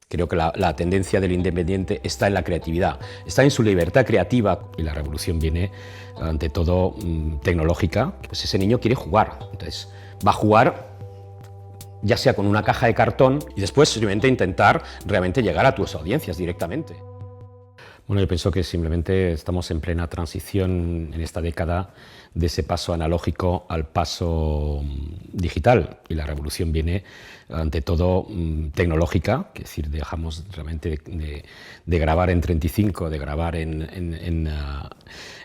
Creo que la tendencia del independiente está en la creatividad, está en su libertad creativa, y la revolución viene ante todo tecnológica. Pues ese niño quiere jugar, entonces va a jugar ya sea con una caja de cartón y después simplemente intentar realmente llegar a tus audiencias directamente. Bueno, yo pienso que simplemente estamos en plena transición en esta década de ese paso analógico al paso digital, y la revolución viene ante todo tecnológica, es decir, dejamos realmente de grabar en 35, de grabar en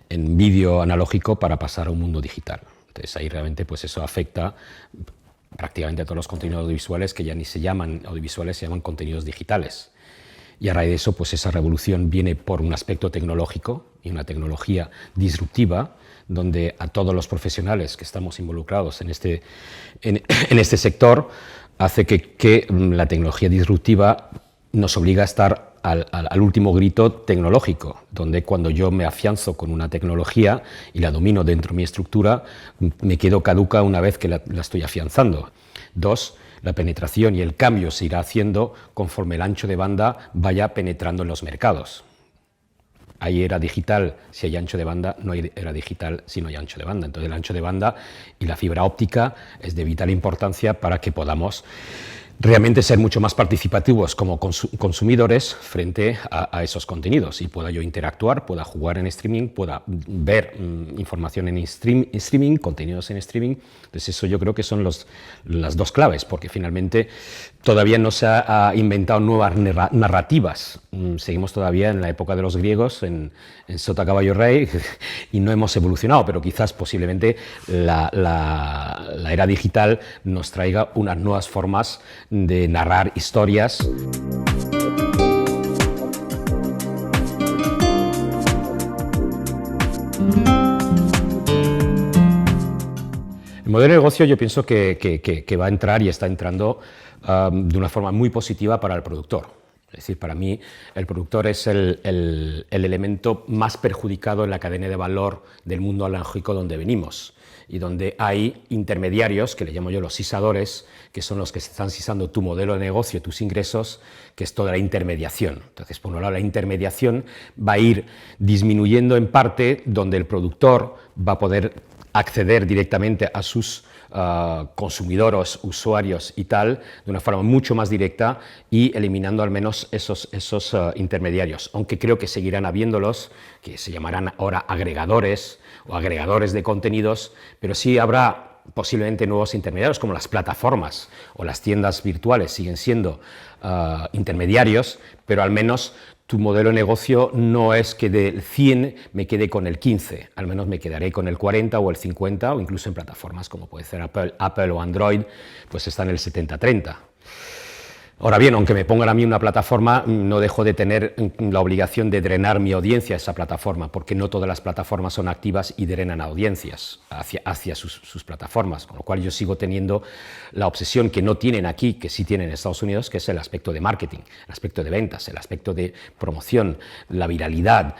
vídeo analógico para pasar a un mundo digital. Entonces ahí realmente pues eso afecta prácticamente a todos los contenidos audiovisuales, que ya ni se llaman audiovisuales, se llaman contenidos digitales. Y a raíz de eso, pues esa revolución viene por un aspecto tecnológico y una tecnología disruptiva, donde a todos los profesionales que estamos involucrados en este sector, hace que la tecnología disruptiva nos obliga a estar al último grito tecnológico, donde cuando yo me afianzo con una tecnología y la domino dentro de mi estructura, me quedo caduca una vez que la estoy afianzando. Dos, la penetración y el cambio se irá haciendo conforme el ancho de banda vaya penetrando en los mercados. Hay era digital si hay ancho de banda, no hay era digital si no hay ancho de banda. Entonces el ancho de banda y la fibra óptica es de vital importancia para que podamos realmente ser mucho más participativos como consumidores frente a esos contenidos, y pueda yo interactuar, pueda jugar en streaming, pueda ver información en streaming, contenidos en streaming. Entonces eso yo creo que son las dos claves, porque finalmente todavía no se ha inventado nuevas narrativas. Seguimos todavía en la época de los griegos, en Sota, caballo, rey, y no hemos evolucionado, pero quizás posiblemente la era digital nos traiga unas nuevas formas de narrar historias. El modelo de negocio yo pienso que va a entrar y está entrando de una forma muy positiva para el productor. Es decir, para mí el productor es el elemento más perjudicado en la cadena de valor del mundo analógico donde venimos, y donde hay intermediarios, que le llamo yo los sisadores, que son los que están sisando tu modelo de negocio, tus ingresos, que es toda la intermediación. Entonces, por un lado, la intermediación va a ir disminuyendo en parte, donde el productor va a poder acceder directamente a sus consumidores, usuarios y tal, de una forma mucho más directa, y eliminando al menos esos intermediarios, aunque creo que seguirán habiéndolos, que se llamarán ahora agregadores o agregadores de contenidos, pero sí habrá posiblemente nuevos intermediarios, como las plataformas o las tiendas virtuales siguen siendo intermediarios, pero al menos tu modelo de negocio no es que del 100 me quede con el 15, al menos me quedaré con el 40 o el 50, o incluso en plataformas como puede ser Apple o Android, pues está en el 70-30. Ahora bien, aunque me pongan a mí una plataforma, no dejo de tener la obligación de drenar mi audiencia a esa plataforma, porque no todas las plataformas son activas y drenan audiencias hacia sus plataformas, con lo cual yo sigo teniendo la obsesión que no tienen aquí, que sí tienen en Estados Unidos, que es el aspecto de marketing, el aspecto de ventas, el aspecto de promoción, la viralidad,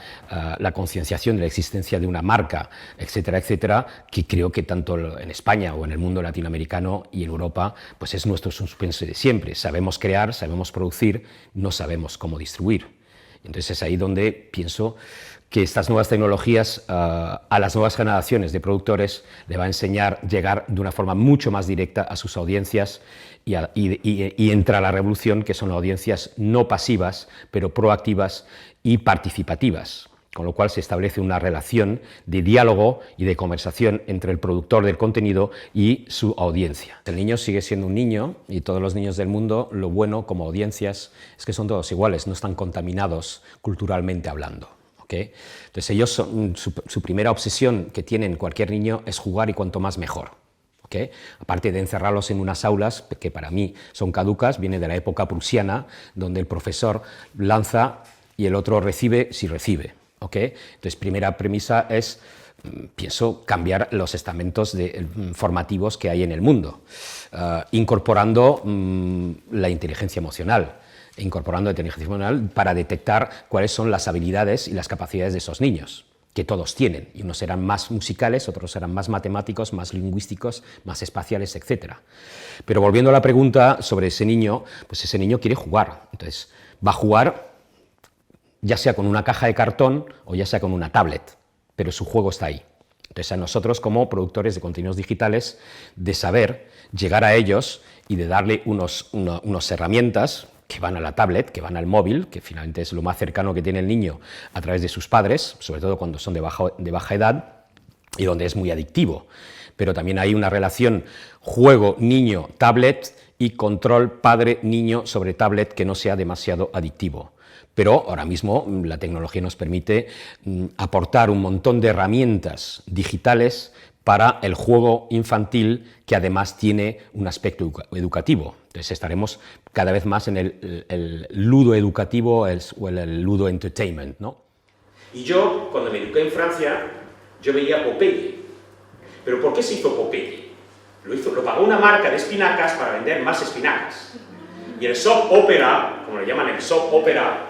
la concienciación de la existencia de una marca, etcétera, etcétera, que creo que tanto en España o en el mundo latinoamericano y en Europa, pues es nuestro suspense de siempre. Sabemos crear, sabemos producir, no sabemos cómo distribuir. Entonces es ahí donde pienso que estas nuevas tecnologías a las nuevas generaciones de productores le va a enseñar llegar de una forma mucho más directa a sus audiencias, y entra la revolución, que son audiencias no pasivas, pero proactivas y participativas, con lo cual se establece una relación de diálogo y de conversación entre el productor del contenido y su audiencia. El niño sigue siendo un niño, y todos los niños del mundo, lo bueno como audiencias es que son todos iguales, no están contaminados culturalmente hablando. ¿Okay? Entonces ellos su primera obsesión que tienen cualquier niño es jugar, y cuanto más mejor. ¿Okay? Aparte de encerrarlos en unas aulas que para mí son caducas, viene de la época prusiana, donde el profesor lanza y el otro recibe si recibe. ¿Okay? Entonces, primera premisa es, pienso, cambiar los estamentos formativos que hay en el mundo, incorporando la inteligencia emocional, para detectar cuáles son las habilidades y las capacidades de esos niños. que todos tienen, y unos serán más musicales, otros serán más matemáticos, más lingüísticos, más espaciales, etc. Pero volviendo a la pregunta sobre ese niño, pues ese niño quiere jugar, entonces va a jugar ya sea con una caja de cartón o ya sea con una tablet, pero su juego está ahí. Entonces a nosotros como productores de contenidos digitales, de saber llegar a ellos y de darle unas herramientas que van a la tablet, que van al móvil, que finalmente es lo más cercano que tiene el niño a través de sus padres, sobre todo cuando son de baja edad y donde es muy adictivo. Pero también hay una relación juego-niño-tablet y control padre-niño sobre tablet que no sea demasiado adictivo. Pero ahora mismo la tecnología nos permite aportar un montón de herramientas digitales para el juego infantil, que además tiene un aspecto educativo. Entonces estaremos cada vez más en el ludo educativo o el ludo entertainment, ¿no? Y yo, cuando me eduqué en Francia, yo veía Popeye. ¿Pero por qué se hizo Popeye? Lo pagó una marca de espinacas para vender más espinacas. Y el soap opera, como le llaman el soap opera,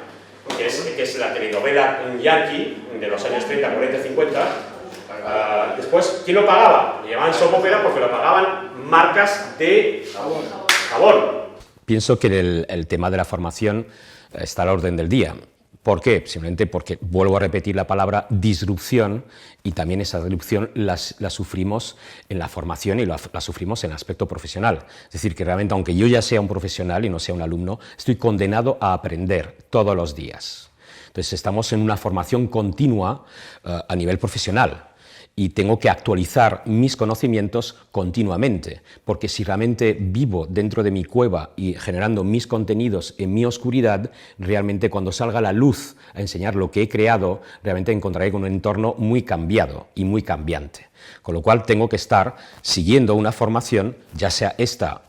que es la telenovela yankee de los años 30, 40, 50, después, ¿quién lo pagaba? Le llamaban soap opera porque lo pagaban marcas de jabón. Pienso que el tema de la formación está a la orden del día. ¿Por qué? Simplemente porque vuelvo a repetir la palabra disrupción, y también esa disrupción la sufrimos en la formación y la sufrimos en el aspecto profesional. Es decir, que realmente aunque yo ya sea un profesional y no sea un alumno, estoy condenado a aprender todos los días. Entonces estamos en una formación continua a nivel profesional. Y tengo que actualizar mis conocimientos continuamente, porque si realmente vivo dentro de mi cueva y generando mis contenidos en mi oscuridad, realmente cuando salga la luz a enseñar lo que he creado, realmente encontraré con un entorno muy cambiado y muy cambiante. Con lo cual tengo que estar siguiendo una formación, ya sea esta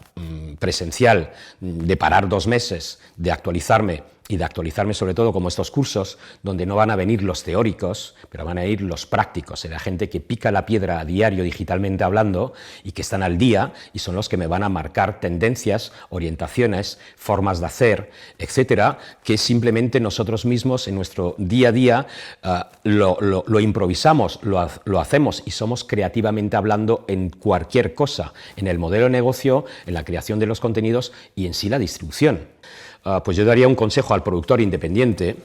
presencial, de parar 2 meses, de actualizarme, y de actualizarme sobre todo como estos cursos donde no van a venir los teóricos, pero van a ir los prácticos, la gente que pica la piedra a diario digitalmente hablando y que están al día y son los que me van a marcar tendencias, orientaciones, formas de hacer, etcétera, que simplemente nosotros mismos en nuestro día a día lo improvisamos, lo hacemos y somos creativamente hablando en cualquier cosa, en el modelo de negocio, en la creación de los contenidos y en sí la distribución. Pues yo daría un consejo al productor independiente,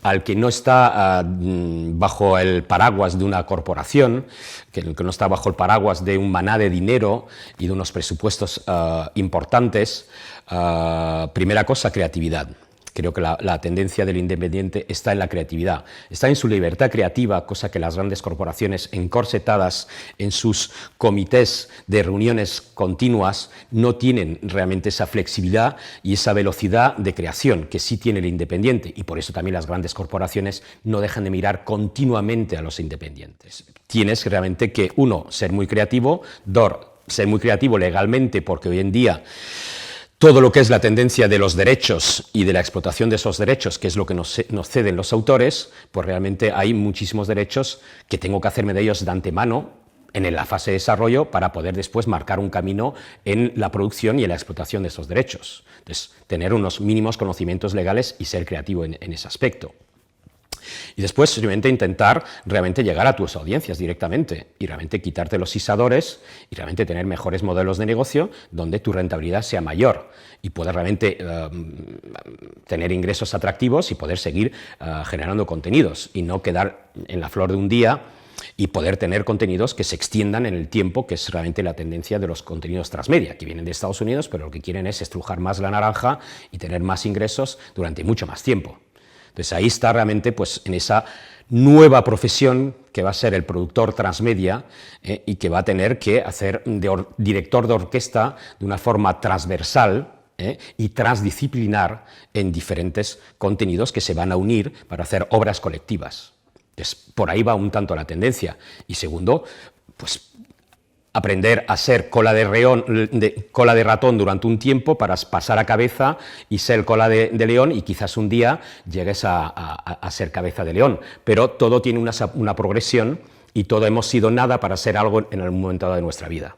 al que no está bajo el paraguas de una corporación, que no está bajo el paraguas de un maná de dinero y de unos presupuestos importantes. Primera cosa, creatividad. Creo que la tendencia del independiente está en la creatividad, está en su libertad creativa, cosa que las grandes corporaciones encorsetadas en sus comités de reuniones continuas no tienen realmente esa flexibilidad y esa velocidad de creación que sí tiene el independiente, y por eso también las grandes corporaciones no dejan de mirar continuamente a los independientes. Tienes realmente que, uno, ser muy creativo, dos, ser muy creativo legalmente, porque hoy en día todo lo que es la tendencia de los derechos y de la explotación de esos derechos, que es lo que nos ceden los autores, pues realmente hay muchísimos derechos que tengo que hacerme de ellos de antemano en la fase de desarrollo para poder después marcar un camino en la producción y en la explotación de esos derechos. Entonces, tener unos mínimos conocimientos legales y ser creativo en ese aspecto. Y después simplemente intentar realmente llegar a tus audiencias directamente y realmente quitarte los sisadores y realmente tener mejores modelos de negocio donde tu rentabilidad sea mayor y poder realmente tener ingresos atractivos y poder seguir generando contenidos y no quedar en la flor de un día y poder tener contenidos que se extiendan en el tiempo, que es realmente la tendencia de los contenidos transmedia, que vienen de Estados Unidos, pero lo que quieren es estrujar más la naranja y tener más ingresos durante mucho más tiempo. Entonces ahí está realmente pues, en esa nueva profesión que va a ser el productor transmedia y que va a tener que hacer de director de orquesta de una forma transversal y transdisciplinar en diferentes contenidos que se van a unir para hacer obras colectivas. Entonces, por ahí va un tanto la tendencia. Y segundo, pues aprender a ser cola de ratón durante un tiempo para pasar a cabeza y ser cola de león y quizás un día llegues a ser cabeza de león. Pero todo tiene una progresión y todo hemos sido nada para ser algo en algún momento dado de nuestra vida.